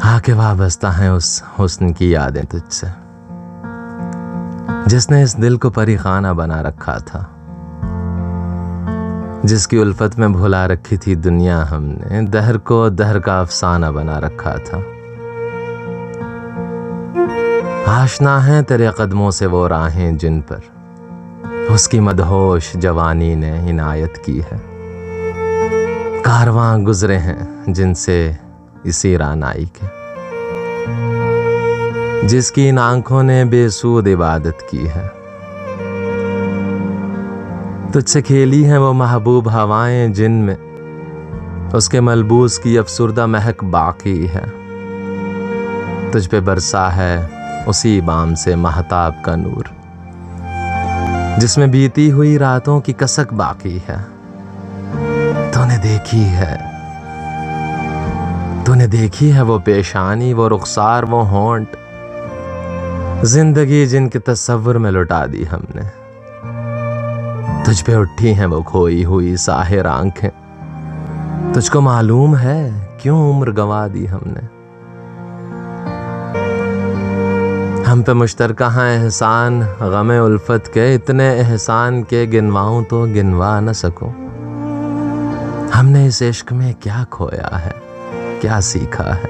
आके वाबस्ता हैं उस हुस्न की यादें तुझसे, जिसने इस दिल को परीखाना बना रखा था, जिसकी उल्फत में भुला रखी थी दुनिया हमने, दहर को दहर का अफसाना बना रखा था। आशना है तेरे कदमों से वो राहें जिन पर उसकी मदहोश जवानी ने इनायत की है। कारवां गुजरे हैं जिनसे इसी रानाई के, जिसकी इन आंखों ने बेसूद इबादत की है। तुझसे खेली हैं वो महबूब हवाएं जिनमें उसके मलबूस की अफसुर्दा महक बाकी है। तुझ पे बरसा है उसी बाम से महताब का नूर, जिसमें बीती हुई रातों की कसक बाकी है। तूने देखी है वो पेशानी, वो रुखसार, वो होंठ, जिंदगी जिनके तस्वुर में लुटा दी हमने। तुझ पे उठी हैं वो खोई हुई साहिर आंखें, तुझको मालूम है क्यों उम्र गंवा दी हमने। हम पे मुश्तरका है एहसान गमे उल्फत के, इतने एहसान के गिनवाऊं तो गिनवा न सकूं। हमने इस इश्क में क्या खोया है, क्या सीखा है,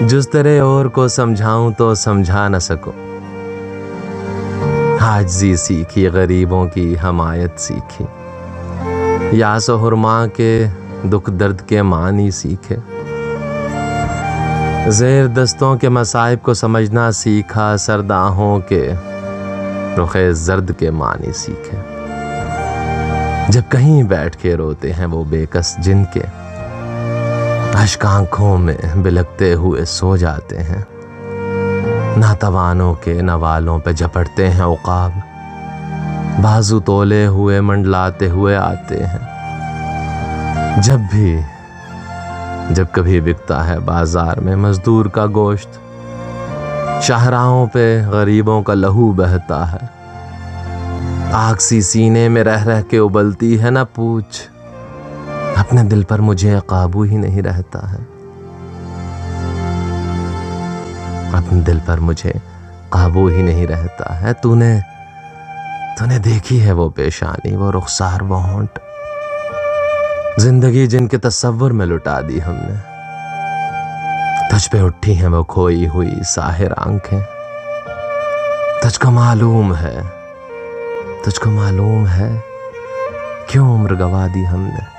जिस तरह और को समझाऊं तो समझा न सकूं। आजिज़ी सीखी, गरीबों की हमायत सीखी, यास और हुरमा के दुख दर्द के मानी सीखे। ज़ेर दस्तों के मसाइब को समझना सीखा, सरदाहों के रुखे जर्द के मानी सीखे। जब कहीं बैठ के रोते हैं वो बेकस जिनके अश्क आंखों में बिलकते हुए सो जाते हैं, नातवानों के नवालों पे झपटते हैं उकाब, बाजू तोले हुए मंडलाते हुए आते हैं। जब कभी बिकता है बाजार में मजदूर का गोश्त, शाहराहों पे गरीबों का लहू बहता है। आग सी सीने में रह रह के उबलती है ना पूछ, अपने दिल पर मुझे काबू ही नहीं रहता है। अपने दिल पर मुझे काबू ही नहीं रहता है। तूने देखी है वो पेशानी, वो रुखसार, वो होंठ, जिंदगी जिनके तस्वुर में लुटा दी हमने। तुझ पे उठी हैं वो खोई हुई साहिर आंखें, तुझको मालूम है क्यों उम्र गंवा दी हमने।